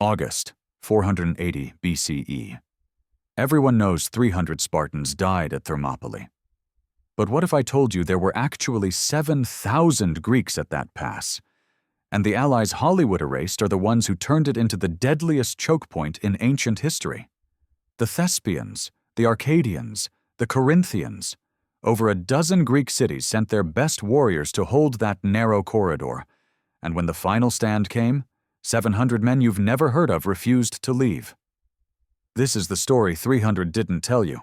August, 480 BCE. Everyone knows 300 Spartans died at Thermopylae. But what if I told you there were actually 7,000 Greeks at that pass? And the allies Hollywood erased are the ones who turned it into the deadliest choke point in ancient history. The Thespians, the Arcadians, the Corinthians. Over a dozen Greek cities sent their best warriors to hold that narrow corridor. And when the final stand came, 700 men you've never heard of refused to leave. This is the story 300 didn't tell you.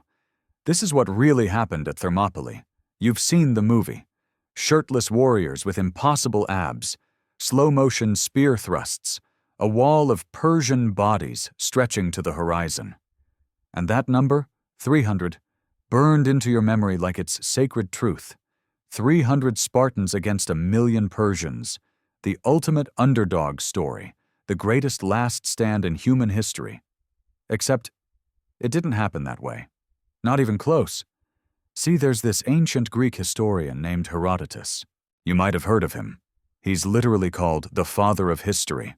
This is what really happened at Thermopylae. You've seen the movie. Shirtless warriors with impossible abs, slow-motion spear thrusts, a wall of Persian bodies stretching to the horizon. And that number, 300, burned into your memory like it's sacred truth. 300 Spartans against 1,000,000 Persians. The ultimate underdog story, the greatest last stand in human history. Except, it didn't happen that way. Not even close. See, there's this ancient Greek historian named Herodotus. You might have heard of him. He's literally called the father of history.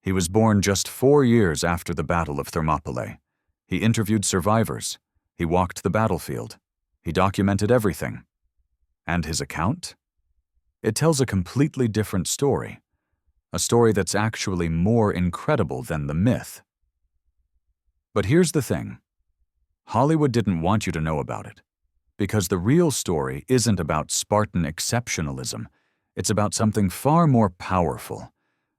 He was born just 4 years after the Battle of Thermopylae. He interviewed survivors. He walked the battlefield. He documented everything. And his account? It tells a completely different story. A story that's actually more incredible than the myth. But here's the thing. Hollywood didn't want you to know about it. Because the real story isn't about Spartan exceptionalism. It's about something far more powerful.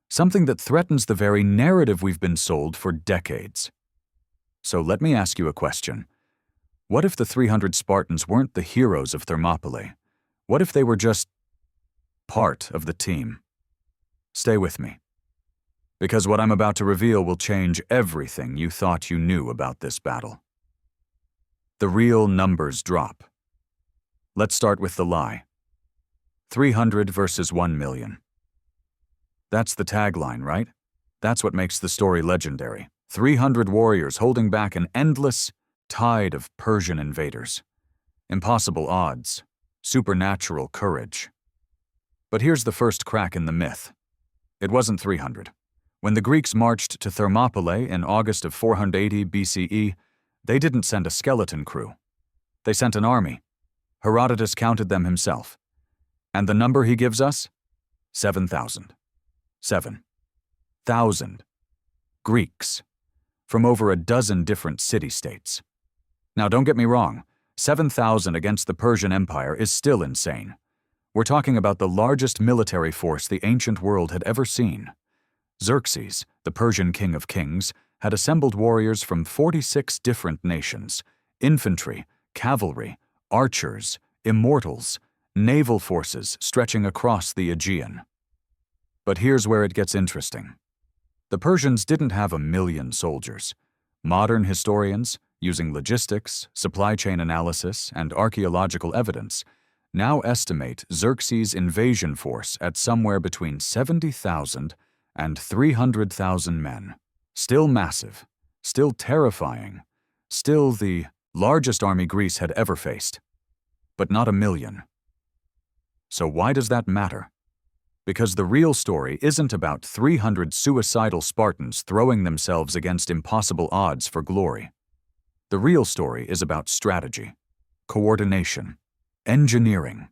Something that threatens the very narrative we've been sold for decades. So let me ask you a question. What if the 300 Spartans weren't the heroes of Thermopylae? What if they were just part of the team? Stay with me. Because what I'm about to reveal will change everything you thought you knew about this battle. The real numbers drop. Let's start with the lie. 300 versus 1,000,000. That's the tagline, right? That's what makes the story legendary. 300 warriors holding back an endless tide of Persian invaders. Impossible odds. Supernatural courage. But here's the first crack in the myth. It wasn't 300. When the Greeks marched to Thermopylae in August of 480 BCE, they didn't send a skeleton crew. They sent an army. Herodotus counted them himself. And the number he gives us? 7,000. 7,000. Greeks. From over a dozen different city-states. Now don't get me wrong, 7,000 against the Persian Empire is still insane. We're talking about the largest military force the ancient world had ever seen. Xerxes, the Persian king of kings, had assembled warriors from 46 different nations, infantry, cavalry, archers, immortals, naval forces stretching across the Aegean. But here's where it gets interesting. The Persians didn't have 1,000,000 soldiers. Modern historians, using logistics, supply chain analysis, and archaeological evidence, now estimate Xerxes' invasion force at somewhere between 70,000 and 300,000 men. Still massive, still terrifying, still the largest army Greece had ever faced. But not 1,000,000. So why does that matter? Because the real story isn't about 300 suicidal Spartans throwing themselves against impossible odds for glory. The real story is about strategy, coordination, engineering,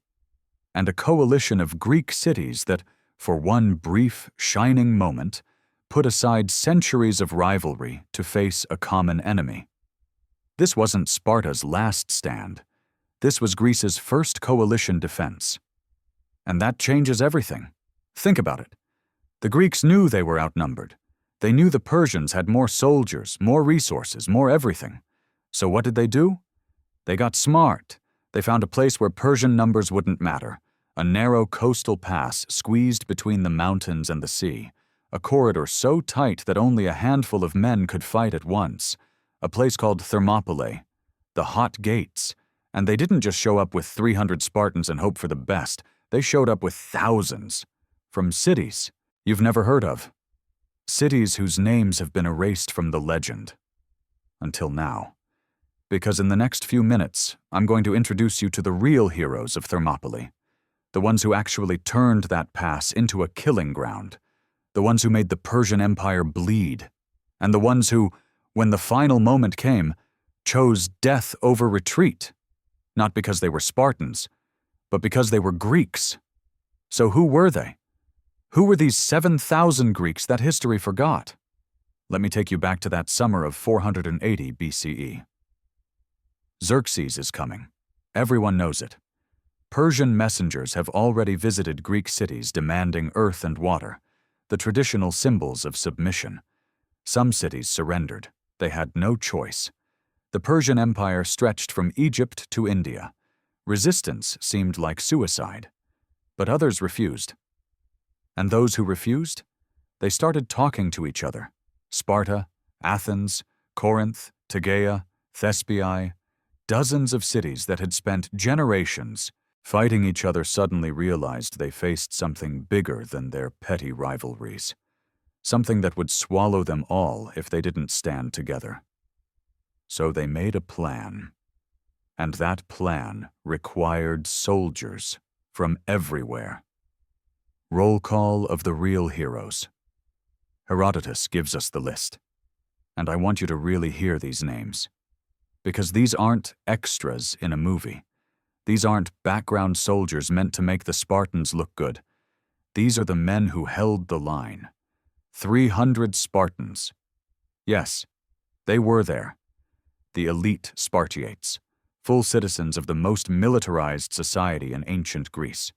and a coalition of Greek cities that, for one brief, shining moment, put aside centuries of rivalry to face a common enemy. This wasn't Sparta's last stand. This was Greece's first coalition defense. And that changes everything. Think about it. The Greeks knew they were outnumbered. They knew the Persians had more soldiers, more resources, more everything. So what did they do? They got smart. They found a place where Persian numbers wouldn't matter. A narrow coastal pass squeezed between the mountains and the sea. A corridor so tight that only a handful of men could fight at once. A place called Thermopylae. The Hot Gates. And they didn't just show up with 300 Spartans and hope for the best. They showed up with thousands. From cities you've never heard of. Cities whose names have been erased from the legend. Until now. Because in the next few minutes, I'm going to introduce you to the real heroes of Thermopylae. The ones who actually turned that pass into a killing ground. The ones who made the Persian Empire bleed and the ones who, when the final moment came, chose death over retreat, not because they were Spartans, but because they were Greeks. So who were they? Who were these 7,000 Greeks that history forgot? Let me take you back to that summer of 480 BCE. Xerxes is coming. Everyone knows it. Persian messengers have already visited Greek cities demanding earth and water, the traditional symbols of submission. Some cities surrendered. They had no choice. The Persian Empire stretched from Egypt to India. Resistance seemed like suicide, but others refused. And those who refused? They started talking to each other. Sparta, Athens, Corinth, Tegea, Thespiae, dozens of cities that had spent generations fighting each other suddenly realized they faced something bigger than their petty rivalries, something that would swallow them all if they didn't stand together. So they made a plan, and that plan required soldiers from everywhere. Roll call of the real heroes. Herodotus gives us the list, and I want you to really hear these names, because these aren't extras in a movie. These aren't background soldiers meant to make the Spartans look good. These are the men who held the line. 300 Spartans. Yes, they were there. The elite Spartiates, full citizens of the most militarized society in ancient Greece,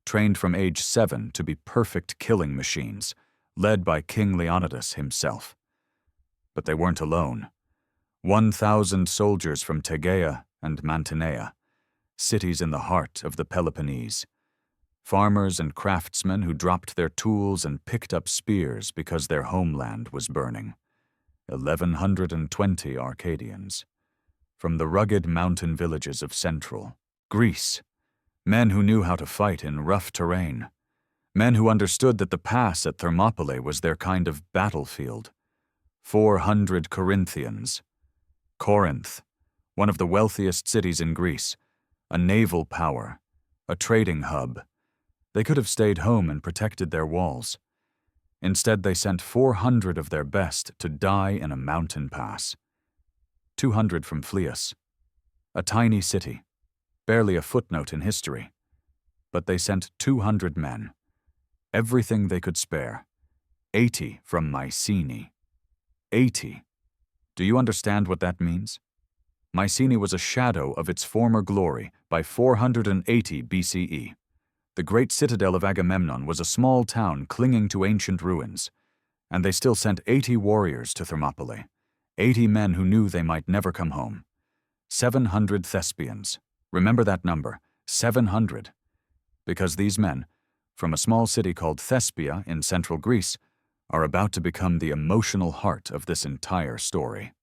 trained from age 7 to be perfect killing machines, led by King Leonidas himself. But they weren't alone. 1,000 soldiers from Tegea and Mantinea, cities in the heart of the Peloponnese. Farmers and craftsmen who dropped their tools and picked up spears because their homeland was burning. 1,120 Arcadians. From the rugged mountain villages of central Greece, men who knew how to fight in rough terrain. Men who understood that the pass at Thermopylae was their kind of battlefield. 400 Corinthians. Corinth, one of the wealthiest cities in Greece, a naval power, a trading hub. They could have stayed home and protected their walls. Instead, they sent 400 of their best to die in a mountain pass. 200 from Phlius, a tiny city, barely a footnote in history. But they sent 200 men, everything they could spare. 80 from Mycenae. 80. Do you understand what that means? Mycenae was a shadow of its former glory by 480 BCE. The great citadel of Agamemnon was a small town clinging to ancient ruins, and they still sent 80 warriors to Thermopylae, 80 men who knew they might never come home. 700 Thespians. Remember that number, 700. Because these men, from a small city called Thespia in central Greece, are about to become the emotional heart of this entire story.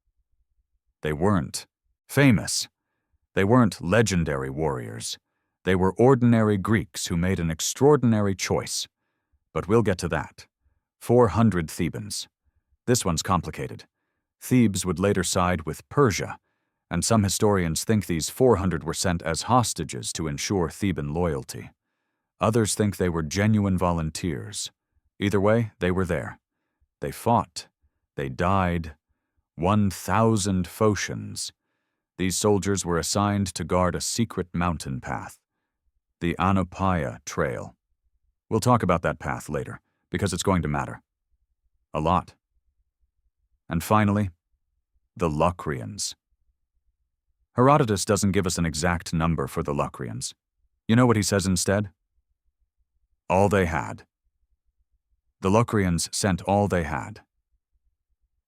They weren't famous. They weren't legendary warriors. They were ordinary Greeks who made an extraordinary choice. But we'll get to that. 400 Thebans. This one's complicated. Thebes would later side with Persia, and some historians think these 400 were sent as hostages to ensure Theban loyalty. Others think they were genuine volunteers. Either way, they were there. They fought. They died. 1,000 Phocians. These soldiers were assigned to guard a secret mountain path, the Anopaia Trail. We'll talk about that path later, because it's going to matter. A lot. And finally, the Locrians. Herodotus doesn't give us an exact number for the Locrians. You know what he says instead? All they had. The Locrians sent all they had.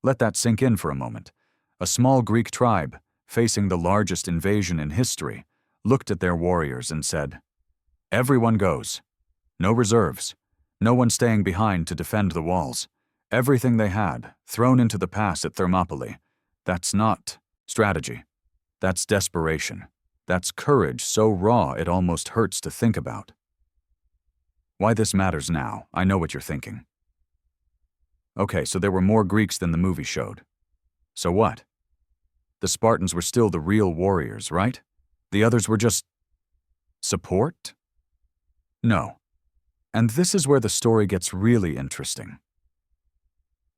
Let that sink in for a moment. A small Greek tribe, facing the largest invasion in history, looked at their warriors and said, "Everyone goes. No reserves. No one staying behind to defend the walls. Everything they had, thrown into the pass at Thermopylae. That's not strategy. That's desperation. That's courage so raw it almost hurts to think about." Why this matters now, I know what you're thinking. Okay, so there were more Greeks than the movie showed. So what? The Spartans were still the real warriors, right? The others were just support? No. And this is where the story gets really interesting.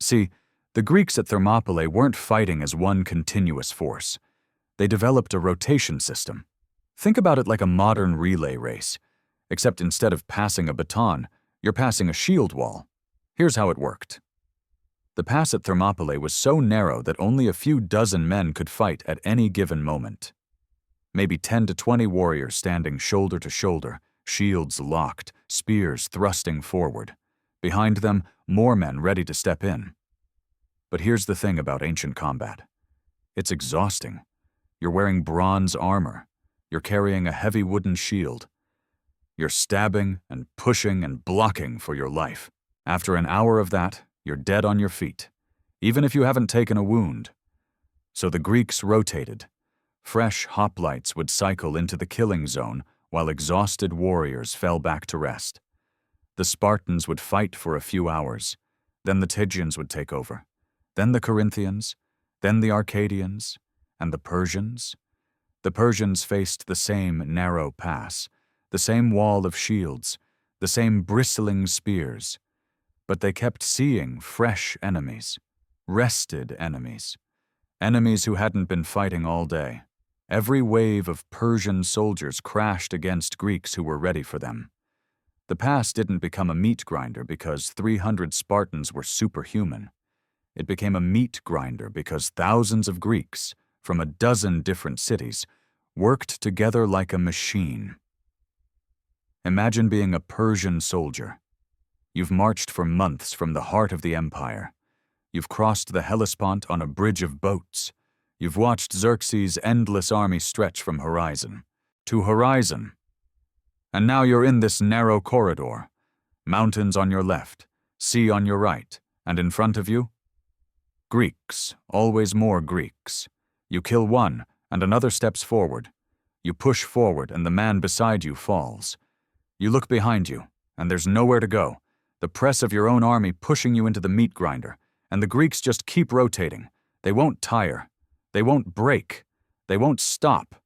See, The Greeks at Thermopylae weren't fighting as one continuous force. They developed a rotation system. Think about it like a modern relay race, except instead of passing a baton, you're passing a shield wall. Here's how it worked. The pass at Thermopylae was so narrow that only a few dozen men could fight at any given moment. Maybe 10 to 20 warriors standing shoulder to shoulder, shields locked, spears thrusting forward. Behind them, more men ready to step in. But here's the thing about ancient combat. It's exhausting. You're wearing bronze armor. You're carrying a heavy wooden shield. You're stabbing and pushing and blocking for your life. After an hour of that, you're dead on your feet, even if you haven't taken a wound. So the Greeks rotated. Fresh hoplites would cycle into the killing zone while exhausted warriors fell back to rest. The Spartans would fight for a few hours. Then the Tygians would take over. Then the Corinthians. Then the Arcadians. And the Persians. The Persians faced the same narrow pass, the same wall of shields, the same bristling spears. But they kept seeing fresh enemies, rested enemies, enemies who hadn't been fighting all day. Every wave of Persian soldiers crashed against Greeks who were ready for them. The pass didn't become a meat grinder because 300 Spartans were superhuman. It became a meat grinder because thousands of Greeks, from a dozen different cities, worked together like a machine. Imagine being a Persian soldier. You've marched for months from the heart of the empire. You've crossed the Hellespont on a bridge of boats. You've watched Xerxes' endless army stretch from horizon to horizon. And now you're in this narrow corridor. Mountains on your left, sea on your right, and in front of you? Greeks, always more Greeks. You kill one, and another steps forward. You push forward, and the man beside you falls. You look behind you, and there's nowhere to go. The press of your own army pushing you into the meat grinder, and the Greeks just keep rotating. They won't tire. They won't break. They won't stop.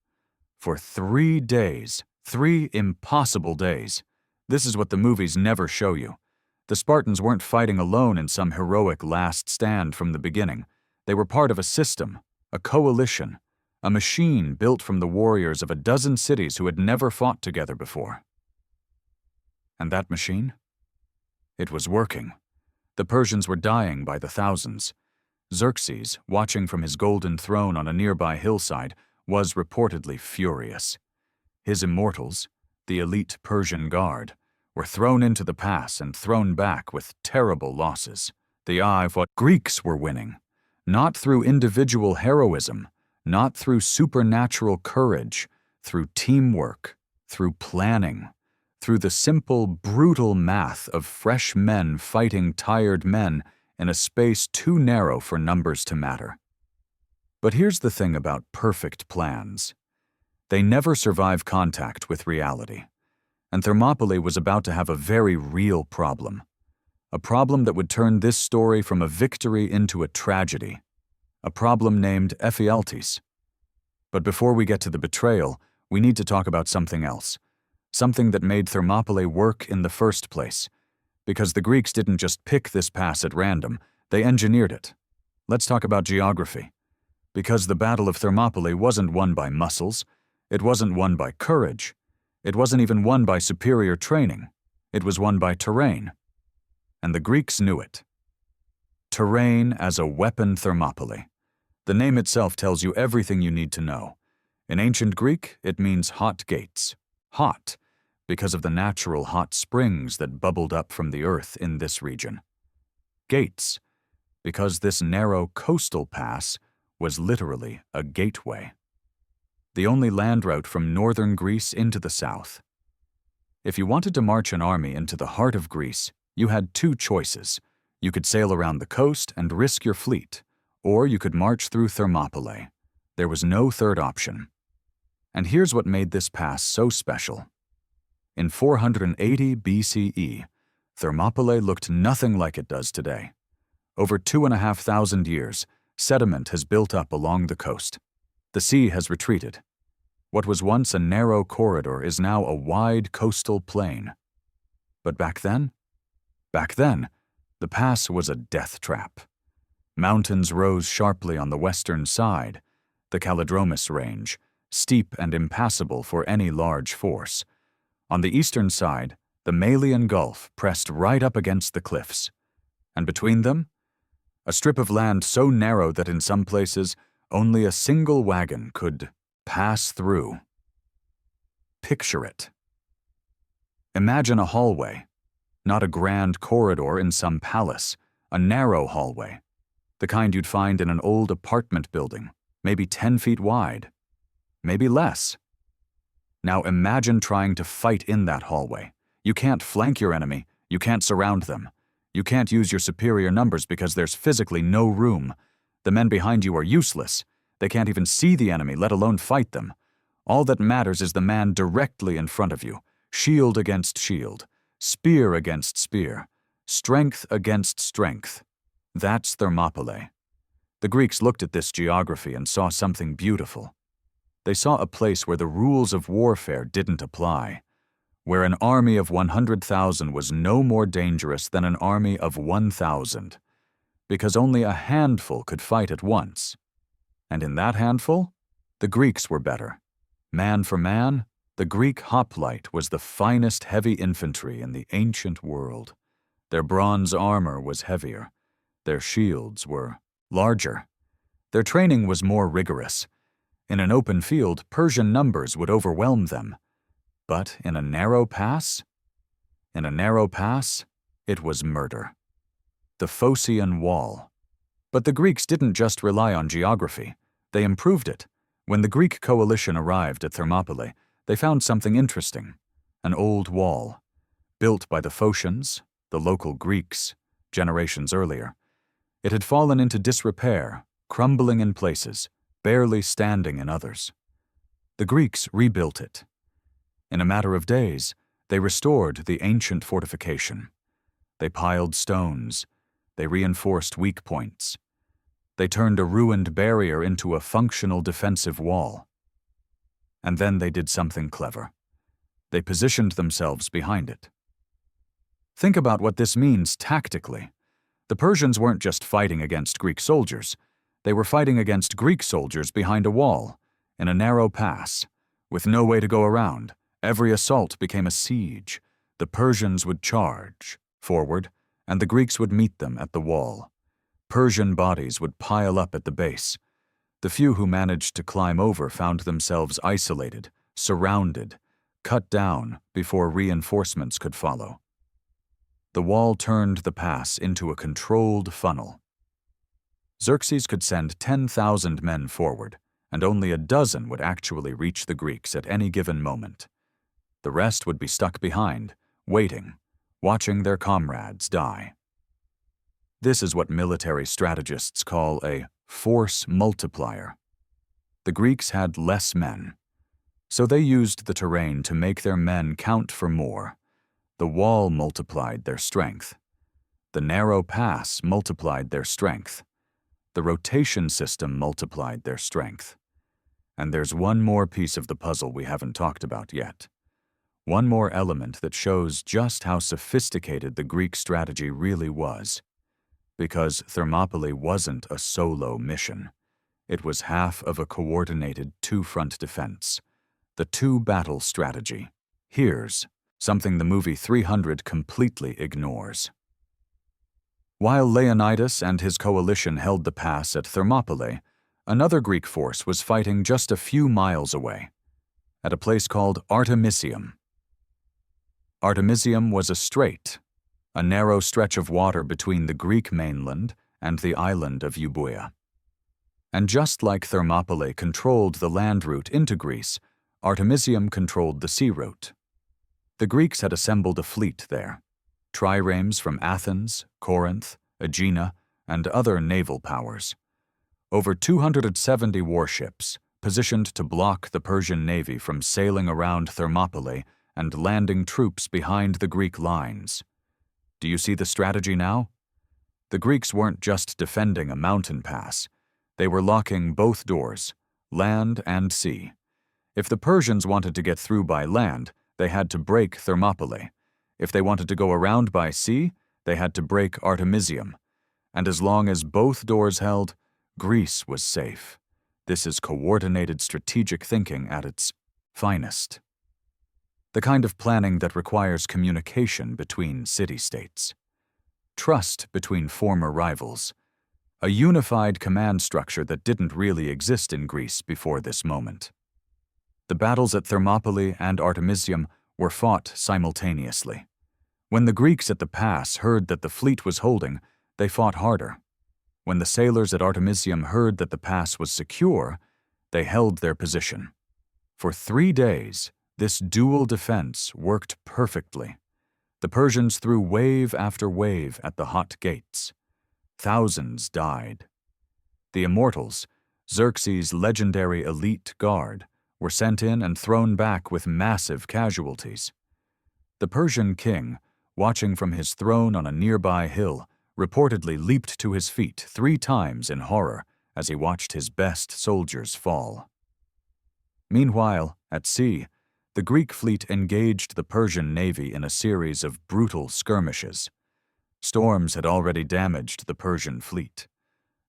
For 3 days, 3 impossible days. This is what the movies never show you. The Spartans weren't fighting alone in some heroic last stand from the beginning. They were part of a system, a coalition, a machine built from the warriors of a dozen cities who had never fought together before. And that machine? It was working. The Persians were dying by the thousands. Xerxes, watching from his golden throne on a nearby hillside, was reportedly furious. His immortals, the elite Persian guard, were thrown into the pass and thrown back with terrible losses. The eye of what Greeks were winning, not through individual heroism, not through supernatural courage, through teamwork, through planning, through the simple, brutal math of fresh men fighting tired men in a space too narrow for numbers to matter. But here's the thing about perfect plans. They never survive contact with reality. And Thermopylae was about to have a very real problem. A problem that would turn this story from a victory into a tragedy. A problem named Ephialtes. But before we get to the betrayal, we need to talk about something else. Something that made Thermopylae work in the first place. Because the Greeks didn't just pick this pass at random, they engineered it. Let's talk about geography. Because the Battle of Thermopylae wasn't won by muscles, it wasn't won by courage, it wasn't even won by superior training, it was won by terrain. And the Greeks knew it. Terrain as a weapon Thermopylae. The name itself tells you everything you need to know. In ancient Greek, it means hot gates. Hot, because of the natural hot springs that bubbled up from the earth in this region. Gates, because this narrow coastal pass was literally a gateway. The only land route from northern Greece into the south. If you wanted to march an army into the heart of Greece, you had 2 choices. You could sail around the coast and risk your fleet, or you could march through Thermopylae. There was no third option. And here's what made this pass so special. In 480 BCE, Thermopylae looked nothing like it does today. Over 2,500 years, sediment has built up along the coast. The sea has retreated. What was once a narrow corridor is now a wide coastal plain. But back then, the pass was a death trap. Mountains rose sharply on the western side, the Calidromus Range, steep and impassable for any large force. On the eastern side, the Malian Gulf pressed right up against the cliffs. And between them, a strip of land so narrow that in some places only a single wagon could pass through. Picture it. Imagine a hallway, not a grand corridor in some palace, a narrow hallway, the kind you'd find in an old apartment building, maybe 10 feet wide, maybe less. Now imagine trying to fight in that hallway. You can't flank your enemy, you can't surround them. You can't use your superior numbers because there's physically no room. The men behind you are useless. They can't even see the enemy, let alone fight them. All that matters is the man directly in front of you, shield against shield, spear against spear, strength against strength. That's Thermopylae. The Greeks looked at this geography and saw something beautiful. They saw a place where the rules of warfare didn't apply, where an army of 100,000 was no more dangerous than an army of 1,000, because only a handful could fight at once. And in that handful, the Greeks were better. Man for man, the Greek hoplite was the finest heavy infantry in the ancient world. Their bronze armor was heavier. Their shields were larger. Their training was more rigorous. In an open field, Persian numbers would overwhelm them. But in a narrow pass? In a narrow pass, it was murder. The Phocian Wall. But the Greeks didn't just rely on geography. They improved it. When the Greek coalition arrived at Thermopylae, they found something interesting. An old wall, built by the Phocians, the local Greeks, generations earlier. It had fallen into disrepair, crumbling in places, barely standing in others. The Greeks rebuilt it. In a matter of days, they restored the ancient fortification. They piled stones. They reinforced weak points. They turned a ruined barrier into a functional defensive wall. And then they did something clever. They positioned themselves behind it. Think about what this means tactically. The Persians weren't just fighting against Greek soldiers. They were fighting against Greek soldiers behind a wall, in a narrow pass, with no way to go around. Every assault became a siege. The Persians would charge forward, and the Greeks would meet them at the wall. Persian bodies would pile up at the base. The few who managed to climb over found themselves isolated, surrounded, cut down before reinforcements could follow. The wall turned the pass into a controlled funnel. Xerxes could send 10,000 men forward, and only a dozen would actually reach the Greeks at any given moment. The rest would be stuck behind, waiting, watching their comrades die. This is what military strategists call a force multiplier. The Greeks had less men, so they used the terrain to make their men count for more. The wall multiplied their strength. The narrow pass multiplied their strength. The rotation system multiplied their strength. And there's one more piece of the puzzle we haven't talked about yet. One more element that shows just how sophisticated the Greek strategy really was. Because Thermopylae wasn't a solo mission. It was half of a coordinated two-front defense. The two-battle strategy. Here's something the movie 300 completely ignores. While Leonidas and his coalition held the pass at Thermopylae, another Greek force was fighting just a few miles away, at a place called Artemisium. Artemisium was a strait, a narrow stretch of water between the Greek mainland and the island of Euboea. And just like Thermopylae controlled the land route into Greece, Artemisium controlled the sea route. The Greeks had assembled a fleet there, triremes from Athens, Corinth, Aegina, and other naval powers. Over 270 warships, positioned to block the Persian navy from sailing around Thermopylae and landing troops behind the Greek lines. Do you see the strategy now? The Greeks weren't just defending a mountain pass. They were locking both doors, land and sea. If the Persians wanted to get through by land, they had to break Thermopylae. If they wanted to go around by sea, they had to break Artemisium. and as long as both doors held, Greece was safe. This is coordinated strategic thinking at its finest. The kind of planning that requires communication between city-states, trust between former rivals, a unified command structure that didn't really exist in Greece before this moment. The battles at Thermopylae and Artemisium were fought simultaneously. When the Greeks at the pass heard that the fleet was holding, they fought harder. When the sailors at Artemisium heard that the pass was secure, they held their position. For 3 days, this dual defense worked perfectly. The Persians threw wave after wave at the hot gates. Thousands died. The Immortals, Xerxes' legendary elite guard, were sent in and thrown back with massive casualties. The Persian king, watching from his throne on a nearby hill, reportedly leaped to his feet 3 times in horror as he watched his best soldiers fall. Meanwhile, at sea, the Greek fleet engaged the Persian navy in a series of brutal skirmishes. Storms had already damaged the Persian fleet.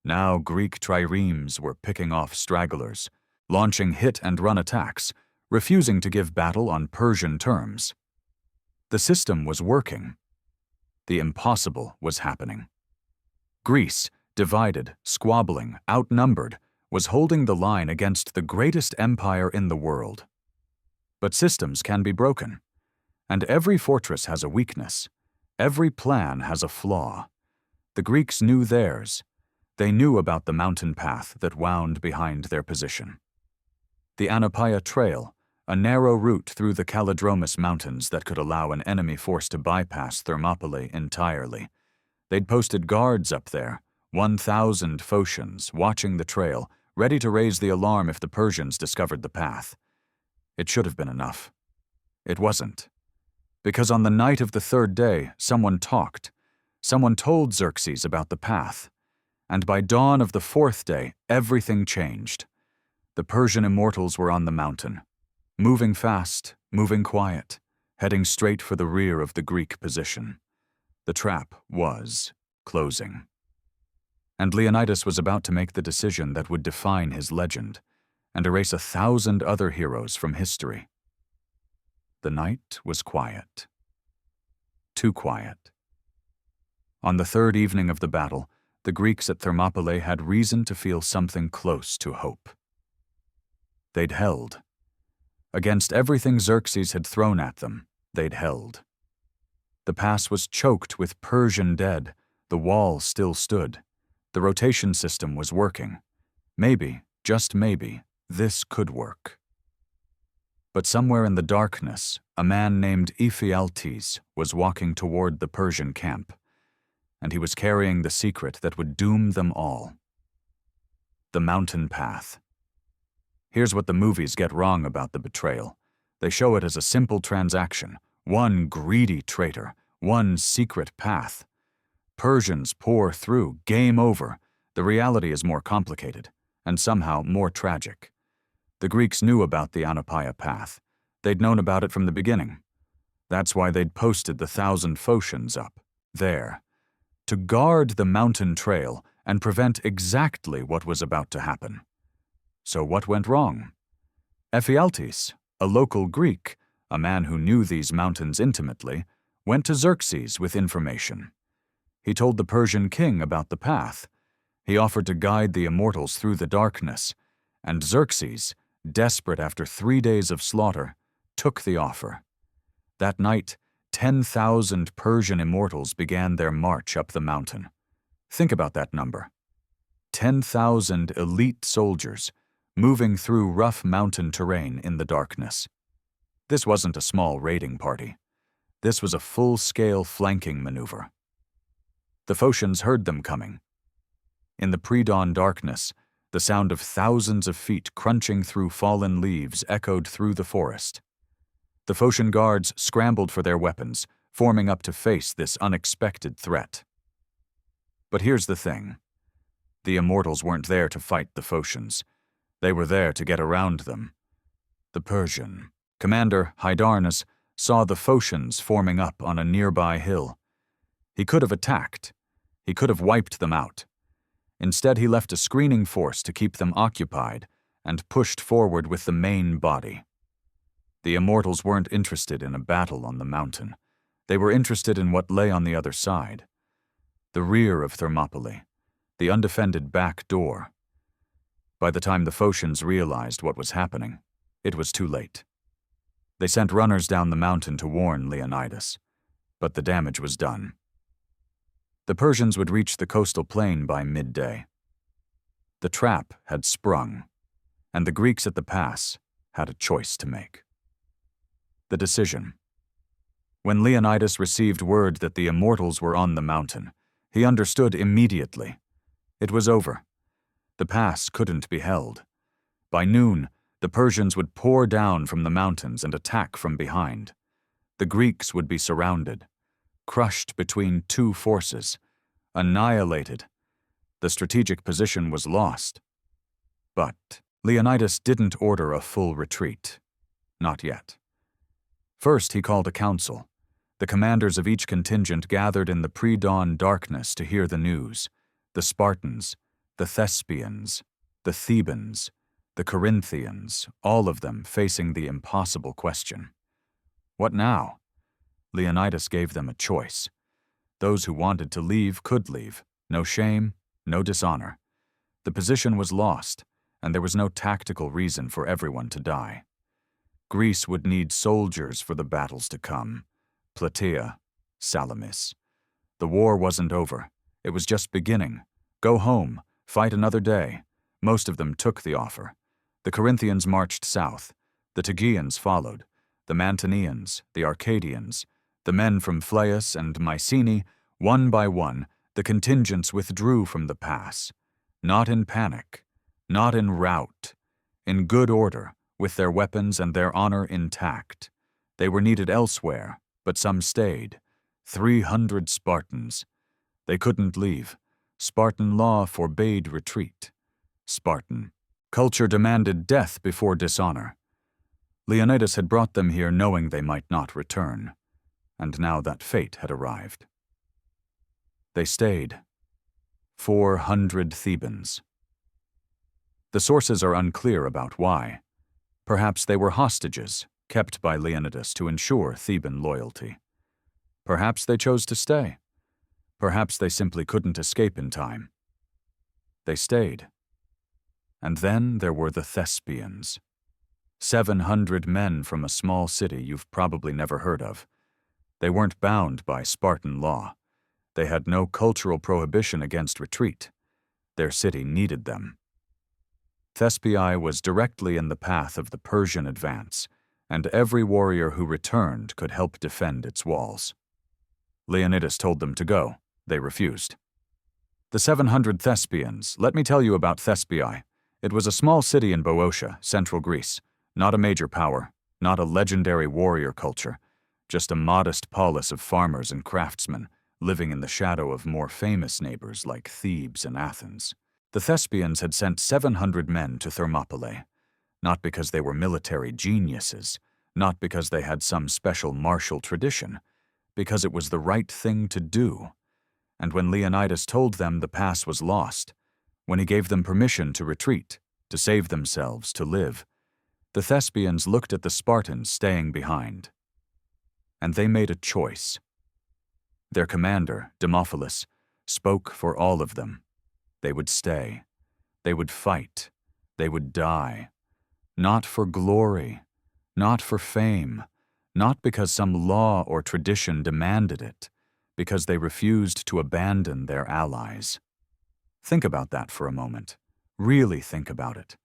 Now Greek triremes were picking off stragglers, launching hit-and-run attacks, refusing to give battle on Persian terms. The system was working. The impossible was happening. Greece, divided, squabbling, outnumbered, was holding the line against the greatest empire in the world. But systems can be broken, and every fortress has a weakness. Every plan has a flaw. The Greeks knew theirs. They knew about the mountain path that wound behind their position. The Anapaia Trail, a narrow route through the Calidromus Mountains that could allow an enemy force to bypass Thermopylae entirely. They'd posted guards up there, 1,000 Phocians, watching the trail, ready to raise the alarm if the Persians discovered the path. It should have been enough. It wasn't. Because on the night of the 3rd day, someone talked. Someone told Xerxes about the path. And by dawn of the 4th day, everything changed. The Persian immortals were on the mountain, moving fast, moving quiet, heading straight for the rear of the Greek position. The trap was closing. And Leonidas was about to make the decision that would define his legend and erase 1,000 other heroes from history. The night was quiet. Too quiet. On the 3rd evening of the battle, the Greeks at Thermopylae had reason to feel something close to hope. They'd held. Against everything Xerxes had thrown at them, they'd held. The pass was choked with Persian dead. The wall still stood. The rotation system was working. Maybe, just maybe, this could work. But somewhere in the darkness, a man named Ephialtes was walking toward the Persian camp, and he was carrying the secret that would doom them all. The mountain path. Here's what the movies get wrong about the betrayal. They show it as a simple transaction, one greedy traitor, one secret path. Persians pour through, game over. The reality is more complicated, and somehow more tragic. The Greeks knew about the Anapaia path. They'd known about it from the beginning. That's why they'd posted the 1,000 Phocians up, there, to guard the mountain trail and prevent exactly what was about to happen. So what went wrong? Ephialtes, a local Greek, a man who knew these mountains intimately, went to Xerxes with information. He told the Persian king about the path. He offered to guide the immortals through the darkness, and Xerxes, desperate after 3 days of slaughter, took the offer. That night, 10,000 Persian immortals began their march up the mountain. Think about that number. 10,000 elite soldiers, moving through rough mountain terrain in the darkness. This wasn't a small raiding party. This was a full-scale flanking maneuver. The Phocians heard them coming. In the pre-dawn darkness, the sound of thousands of feet crunching through fallen leaves echoed through the forest. The Phocian guards scrambled for their weapons, forming up to face this unexpected threat. But here's the thing. The immortals weren't there to fight the Phocians. They were there to get around them. The Persian commander, Hydarnes, saw the Phocians forming up on a nearby hill. He could have attacked. He could have wiped them out. Instead, he left a screening force to keep them occupied and pushed forward with the main body. The immortals weren't interested in a battle on the mountain. They were interested in what lay on the other side. The rear of Thermopylae, the undefended back door. By the time the Phocians realized what was happening, it was too late. They sent runners down the mountain to warn Leonidas, but the damage was done. The Persians would reach the coastal plain by midday. The trap had sprung, and the Greeks at the pass had a choice to make. The decision. When Leonidas received word that the immortals were on the mountain, he understood immediately. It was over. The pass couldn't be held. By noon, the Persians would pour down from the mountains and attack from behind. The Greeks would be surrounded, crushed between two forces, annihilated. The strategic position was lost. But Leonidas didn't order a full retreat. Not yet. First, he called a council. The commanders of each contingent gathered in the pre-dawn darkness to hear the news. The Spartans, the Thespians, the Thebans, the Corinthians, all of them facing the impossible question. What now? Leonidas gave them a choice. Those who wanted to leave could leave. No shame, no dishonor. The position was lost, and there was no tactical reason for everyone to die. Greece would need soldiers for the battles to come. Plataea, Salamis. The war wasn't over. It was just beginning. Go home, fight another day. Most of them took the offer. The Corinthians marched south. The Tegeans followed. The Mantineans, the Arcadians, the men from Phlius and Mycenae, one by one, the contingents withdrew from the pass. Not in panic, not in rout. In good order, with their weapons and their honor intact. They were needed elsewhere, but some stayed. 300 Spartans. They couldn't leave. Spartan law forbade retreat. Spartan culture demanded death before dishonor. Leonidas had brought them here knowing they might not return, and now that fate had arrived. They stayed. 400 Thebans. The sources are unclear about why. Perhaps they were hostages, kept by Leonidas to ensure Theban loyalty. Perhaps they chose to stay. Perhaps they simply couldn't escape in time. They stayed. And then there were the Thespians. 700 men from a small city you've probably never heard of. They weren't bound by Spartan law. They had no cultural prohibition against retreat. Their city needed them. Thespiae was directly in the path of the Persian advance, and every warrior who returned could help defend its walls. Leonidas told them to go. They refused. The 700 Thespians. Let me tell you about Thespiae. It was a small city in Boeotia, central Greece. Not a major power, not a legendary warrior culture, just a modest polis of farmers and craftsmen, living in the shadow of more famous neighbors like Thebes and Athens. The Thespians had sent 700 men to Thermopylae, not because they were military geniuses, not because they had some special martial tradition, because it was the right thing to do. And when Leonidas told them the pass was lost, when he gave them permission to retreat, to save themselves, to live, the Thespians looked at the Spartans staying behind. And they made a choice. Their commander, Demophilus, spoke for all of them. They would stay. They would fight. They would die. Not for glory, not for fame, not because some law or tradition demanded it, because they refused to abandon their allies. Think about that for a moment. Really think about it.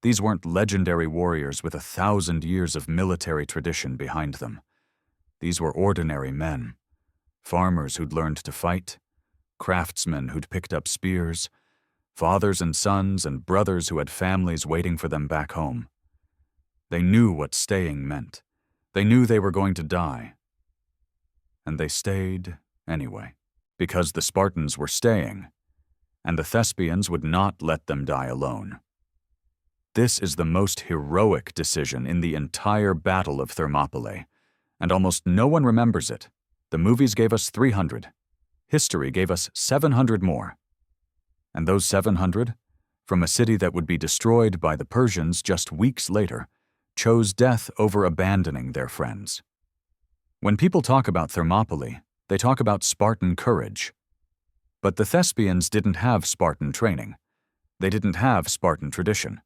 These weren't legendary warriors with 1,000 years of military tradition behind them. These were ordinary men. Farmers who'd learned to fight, craftsmen who'd picked up spears, fathers and sons and brothers who had families waiting for them back home. They knew what staying meant. They knew they were going to die. And they stayed anyway, because the Spartans were staying, and the Thespians would not let them die alone. This is the most heroic decision in the entire Battle of Thermopylae, and almost no one remembers it. The movies gave us 300. History gave us 700 more. And those 700, from a city that would be destroyed by the Persians just weeks later, chose death over abandoning their friends. When people talk about Thermopylae, they talk about Spartan courage. But the Thespians didn't have Spartan training. They didn't have Spartan tradition.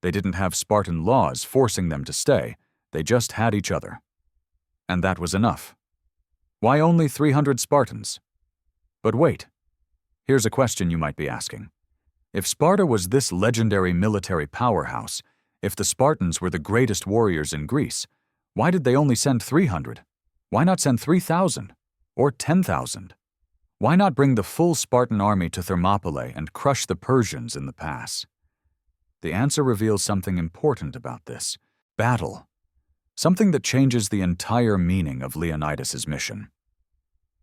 They didn't have Spartan laws forcing them to stay. They just had each other. And that was enough. Why only 300 Spartans? But wait, here's a question you might be asking. If Sparta was this legendary military powerhouse, if the Spartans were the greatest warriors in Greece, why did they only send 300? Why not send 3,000? Or 10,000? Why not bring the full Spartan army to Thermopylae and crush the Persians in the pass? The answer reveals something important about this: battle. Something that changes the entire meaning of Leonidas's mission.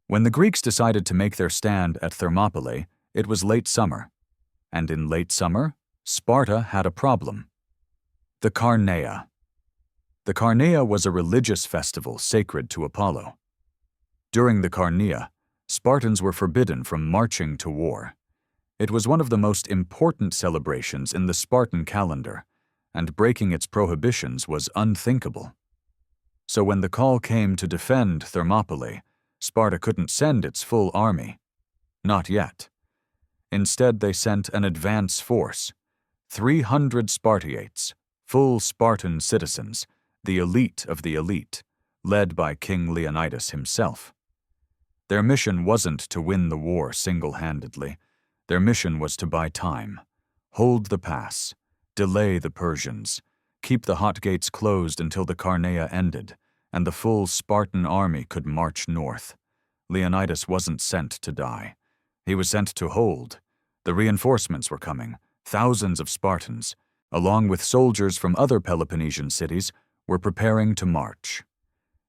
When the Greeks decided to make their stand at Thermopylae, it was late summer. And in late summer, Sparta had a problem. The Carneia. The Carneia was a religious festival sacred to Apollo. During the Carneia, Spartans were forbidden from marching to war. It was one of the most important celebrations in the Spartan calendar, and breaking its prohibitions was unthinkable. So when the call came to defend Thermopylae, Sparta couldn't send its full army. Not yet. Instead, they sent an advance force, 300 Spartiates, full Spartan citizens, the elite of the elite, led by King Leonidas himself. Their mission wasn't to win the war single-handedly. Their mission was to buy time, hold the pass, delay the Persians, keep the hot gates closed until the Carneia ended, and the full Spartan army could march north. Leonidas wasn't sent to die. He was sent to hold. The reinforcements were coming. Thousands of Spartans, along with soldiers from other Peloponnesian cities, were preparing to march.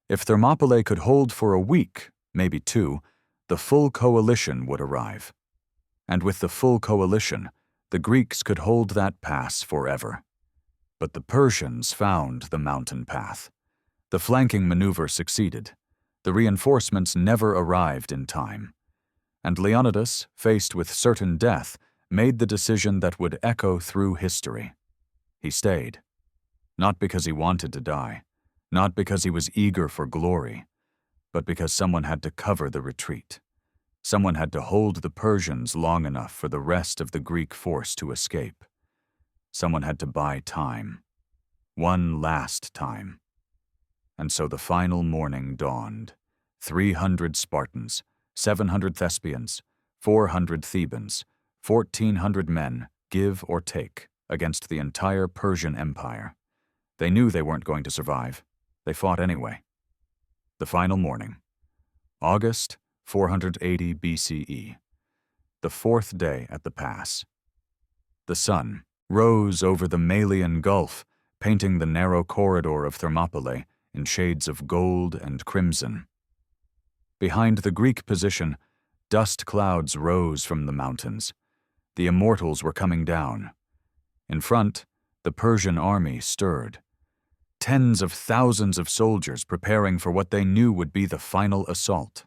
If Thermopylae could hold for a week, maybe 2, the full coalition would arrive. And with the full coalition, the Greeks could hold that pass forever. But the Persians found the mountain path. The flanking maneuver succeeded. The reinforcements never arrived in time. And Leonidas, faced with certain death, made the decision that would echo through history. He stayed. Not because he wanted to die, not because he was eager for glory, but because someone had to cover the retreat. Someone had to hold the Persians long enough for the rest of the Greek force to escape. Someone had to buy time. One last time. And so the final morning dawned. 300 Spartans, 700 Thespians, 400 Thebans, 1,400 men, give or take, against the entire Persian Empire. They knew they weren't going to survive. They fought anyway. The final morning. August 480 BCE. The 4th day at the pass. The sun rose over the Malian Gulf, painting the narrow corridor of Thermopylae in shades of gold and crimson. Behind the Greek position, dust clouds rose from the mountains. The immortals were coming down. In front, the Persian army stirred. Tens of thousands of soldiers preparing for what they knew would be the final assault.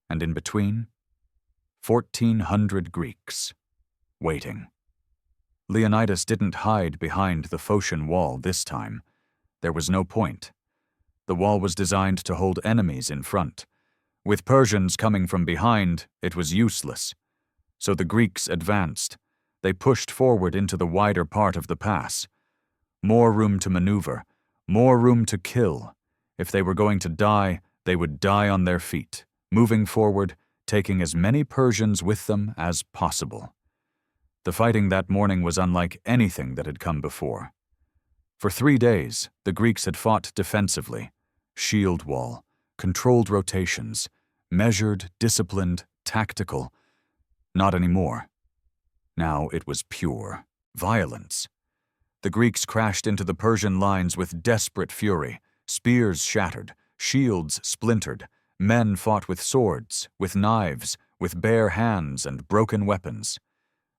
And in between, 1,400 Greeks, waiting. Leonidas didn't hide behind the Phocian wall this time. There was no point. The wall was designed to hold enemies in front. With Persians coming from behind, it was useless. So the Greeks advanced. They pushed forward into the wider part of the pass. More room to maneuver, more room to kill. If they were going to die, they would die on their feet, moving forward, taking as many Persians with them as possible. The fighting that morning was unlike anything that had come before. For 3 days, the Greeks had fought defensively, shield wall, controlled rotations, measured, disciplined, tactical. Not anymore. Now it was pure violence. The Greeks crashed into the Persian lines with desperate fury. Spears shattered, shields splintered. Men fought with swords, with knives, with bare hands and broken weapons.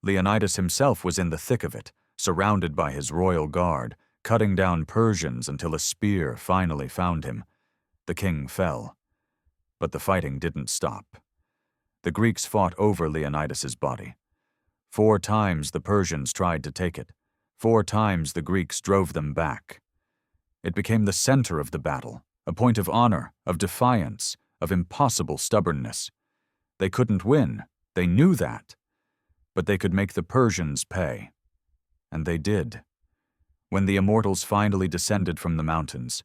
Leonidas himself was in the thick of it, surrounded by his royal guard, cutting down Persians until a spear finally found him. The king fell. But the fighting didn't stop. The Greeks fought over Leonidas's body. 4 times the Persians tried to take it. 4 times the Greeks drove them back. It became the center of the battle, a point of honor, of defiance, of impossible stubbornness. They couldn't win, they knew that, but they could make the Persians pay. And they did. When the immortals finally descended from the mountains,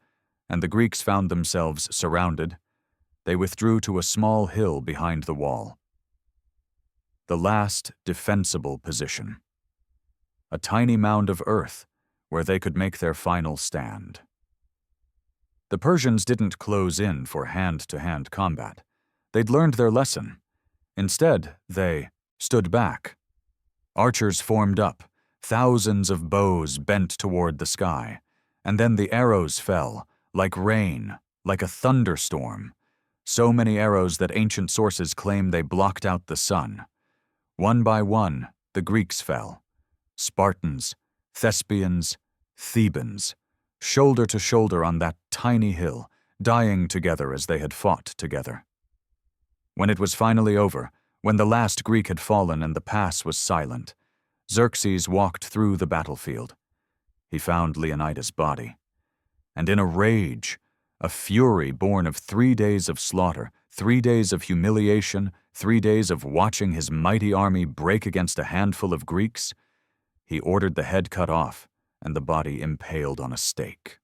and the Greeks found themselves surrounded, they withdrew to a small hill behind the wall. The last defensible position. A tiny mound of earth where they could make their final stand. The Persians didn't close in for hand-to-hand combat. They'd learned their lesson. Instead, they stood back. Archers formed up, thousands of bows bent toward the sky, and then the arrows fell, like rain, like a thunderstorm. So many arrows that ancient sources claim they blocked out the sun. One by one, the Greeks fell. Spartans, Thespians, Thebans, shoulder to shoulder on that tiny hill, dying together as they had fought together. When it was finally over, when the last Greek had fallen and the pass was silent, Xerxes walked through the battlefield. He found Leonidas' body. And in a rage, a fury born of 3 days of slaughter, 3 days of humiliation, 3 days of watching his mighty army break against a handful of Greeks, he ordered the head cut off and the body impaled on a stake.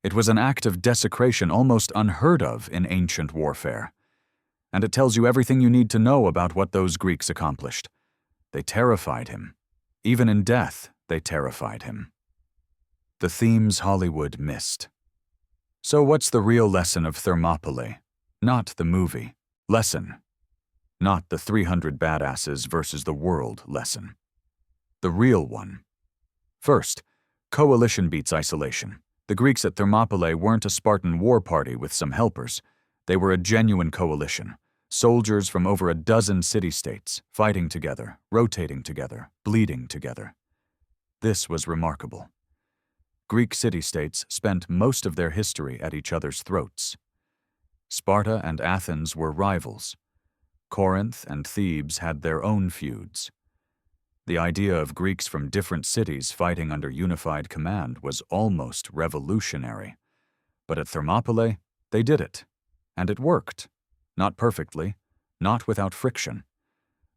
It was an act of desecration almost unheard of in ancient warfare. And it tells you everything you need to know about what those Greeks accomplished. They terrified him. Even in death, they terrified him. The themes Hollywood missed. So what's the real lesson of Thermopylae? Not the movie. Lesson. Not the 300 badasses versus the world lesson. The real one. First, coalition beats isolation. The Greeks at Thermopylae weren't a Spartan war party with some helpers. They were a genuine coalition. Soldiers from over a dozen city-states, fighting together, rotating together, bleeding together. This was remarkable. Greek city-states spent most of their history at each other's throats. Sparta and Athens were rivals. Corinth and Thebes had their own feuds. The idea of Greeks from different cities fighting under unified command was almost revolutionary. But at Thermopylae, they did it. And it worked. Not perfectly, not without friction,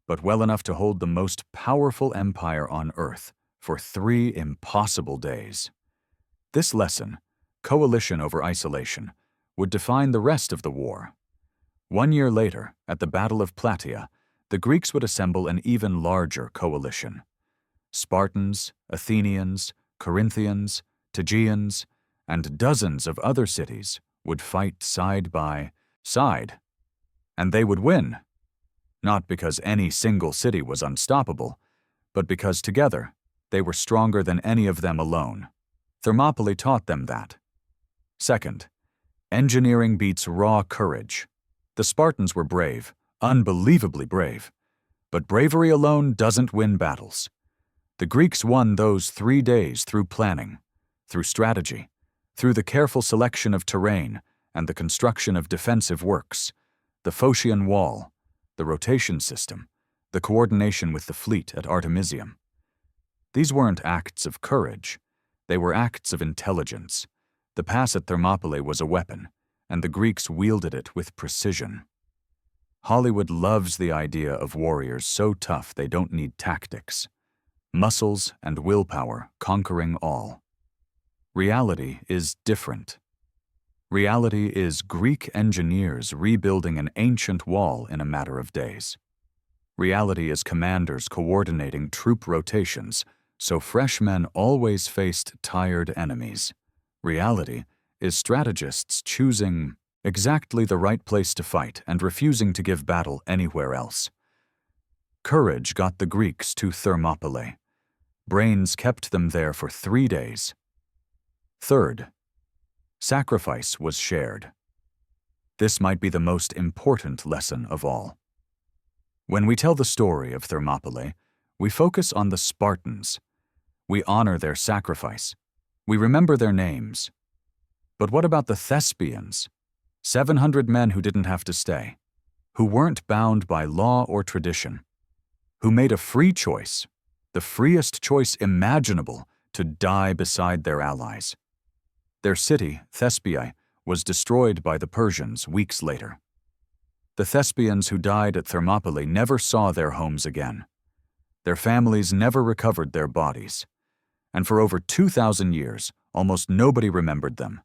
but well enough to hold the most powerful empire on earth for 3 impossible days. This lesson, coalition over isolation, would define the rest of the war. 1 year later, at the Battle of Plataea, the Greeks would assemble an even larger coalition. Spartans, Athenians, Corinthians, Tegeans, and dozens of other cities would fight side by side. And they would win. Not because any single city was unstoppable, but because together they were stronger than any of them alone. Thermopylae taught them that. Second, engineering beats raw courage. The Spartans were brave, unbelievably brave. But bravery alone doesn't win battles. The Greeks won those 3 days through planning, through strategy, through the careful selection of terrain and the construction of defensive works, the Phocian Wall, the rotation system, the coordination with the fleet at Artemisium. These weren't acts of courage. They were acts of intelligence. The pass at Thermopylae was a weapon, and the Greeks wielded it with precision. Hollywood loves the idea of warriors so tough they don't need tactics. Muscles and willpower conquering all. Reality is different. Reality is Greek engineers rebuilding an ancient wall in a matter of days. Reality is commanders coordinating troop rotations, so fresh men always faced tired enemies. Reality is strategists choosing exactly the right place to fight and refusing to give battle anywhere else. Courage got the Greeks to Thermopylae. Brains kept them there for 3 days. Third, sacrifice was shared. This might be the most important lesson of all. When we tell the story of Thermopylae, we focus on the Spartans. We honor their sacrifice. We remember their names. But what about the Thespians? 700 men who didn't have to stay, who weren't bound by law or tradition, who made a free choice, the freest choice imaginable, to die beside their allies. Their city, Thespiae, was destroyed by the Persians weeks later. The Thespians who died at Thermopylae never saw their homes again. Their families never recovered their bodies. And for over 2,000 years, almost nobody remembered them.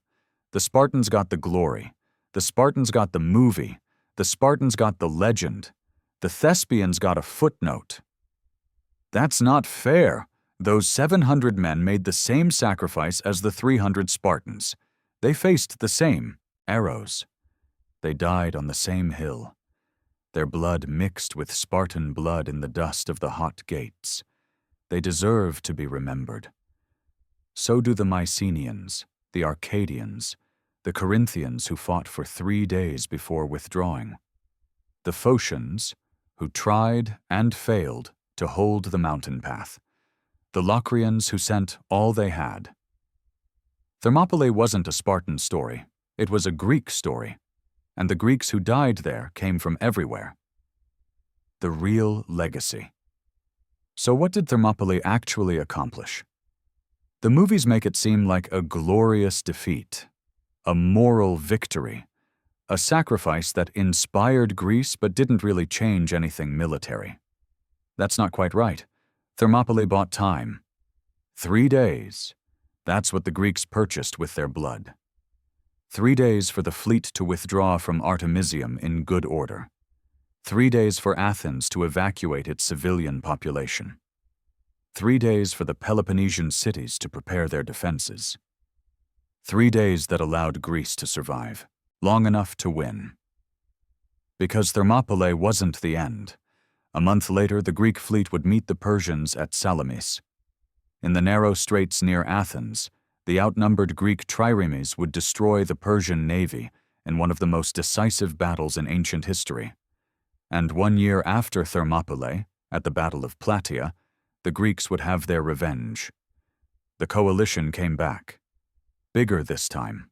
The Spartans got the glory. The Spartans got the movie. The Spartans got the legend. The Thespians got a footnote. That's not fair. Those 700 men made the same sacrifice as the 300 Spartans. They faced the same arrows. They died on the same hill. Their blood mixed with Spartan blood in the dust of the hot gates. They deserve to be remembered. So do the Mycenaeans, the Arcadians, the Corinthians who fought for 3 days before withdrawing, the Phocians who tried and failed to hold the mountain path, the Locrians who sent all they had. Thermopylae wasn't a Spartan story, it was a Greek story, and the Greeks who died there came from everywhere. The real legacy. So what did Thermopylae actually accomplish? The movies make it seem like a glorious defeat, a moral victory, a sacrifice that inspired Greece but didn't really change anything military. That's not quite right. Thermopylae bought time. 3 days. That's what the Greeks purchased with their blood. 3 days for the fleet to withdraw from Artemisium in good order. 3 days for Athens to evacuate its civilian population. 3 days for the Peloponnesian cities to prepare their defenses. 3 days that allowed Greece to survive, long enough to win. Because Thermopylae wasn't the end. A month later, the Greek fleet would meet the Persians at Salamis. In the narrow straits near Athens, the outnumbered Greek triremes would destroy the Persian navy in one of the most decisive battles in ancient history. And 1 year after Thermopylae, at the Battle of Plataea, the Greeks would have their revenge. The coalition came back. Bigger this time.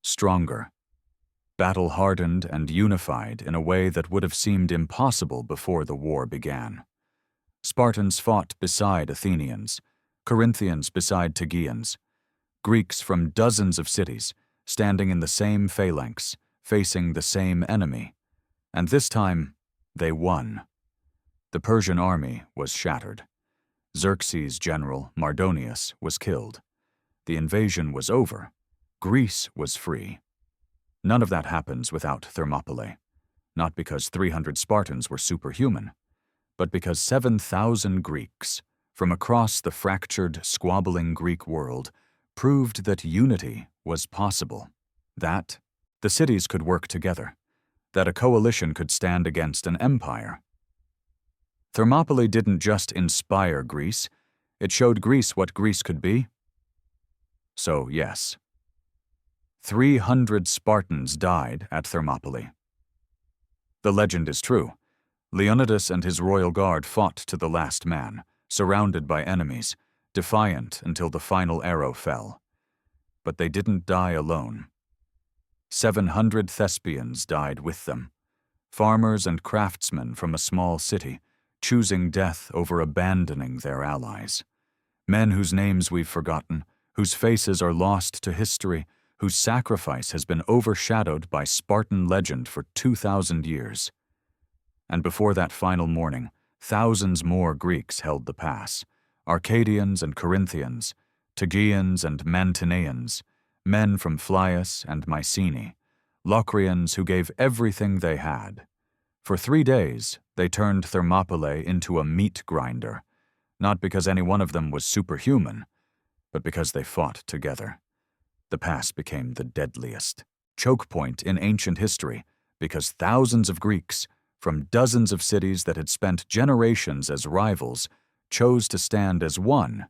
Stronger. Battle-hardened and unified in a way that would have seemed impossible before the war began. Spartans fought beside Athenians, Corinthians beside Tegeans, Greeks from dozens of cities, standing in the same phalanx, facing the same enemy. And this time, they won. The Persian army was shattered. Xerxes' general, Mardonius, was killed. The invasion was over. Greece was free. None of that happens without Thermopylae, not because 300 Spartans were superhuman, but because 7,000 Greeks, from across the fractured, squabbling Greek world, proved that unity was possible, that the cities could work together, that a coalition could stand against an empire. Thermopylae didn't just inspire Greece, it showed Greece what Greece could be. So, yes, 300 Spartans died at Thermopylae. The legend is true. Leonidas and his royal guard fought to the last man, surrounded by enemies, defiant until the final arrow fell. But they didn't die alone. 700 Thespians died with them, farmers and craftsmen from a small city, choosing death over abandoning their allies. Men whose names we've forgotten, whose faces are lost to history, whose sacrifice has been overshadowed by Spartan legend for 2,000 years. And before that final morning, thousands more Greeks held the pass, Arcadians and Corinthians, Tegeans and Mantineans, men from Phlius and Mycenae, Locrians who gave everything they had. For 3 days, they turned Thermopylae into a meat grinder, not because any one of them was superhuman, but because they fought together. The pass became the deadliest choke point in ancient history because thousands of Greeks, from dozens of cities that had spent generations as rivals, chose to stand as one.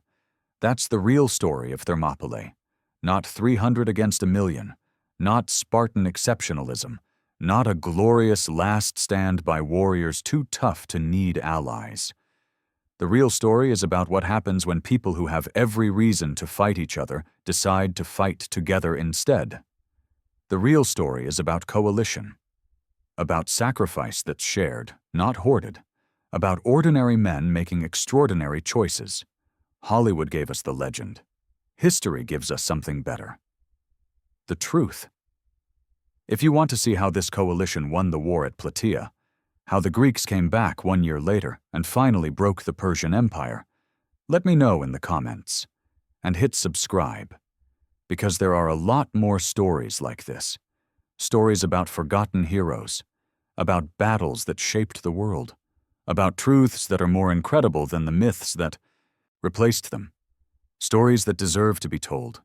That's the real story of Thermopylae. Not 300 against 1,000,000, not Spartan exceptionalism, not a glorious last stand by warriors too tough to need allies. The real story is about what happens when people who have every reason to fight each other decide to fight together instead. The real story is about coalition. about sacrifice that's shared, not hoarded, about ordinary men making extraordinary choices. Hollywood gave us the legend. History gives us something better. The truth. If you want to see how this coalition won the war at Plataea, how the Greeks came back 1 year later and finally broke the Persian Empire, let me know in the comments. And hit subscribe, because there are a lot more stories like this. Stories about forgotten heroes, about battles that shaped the world, about truths that are more incredible than the myths that replaced them. Stories that deserve to be told,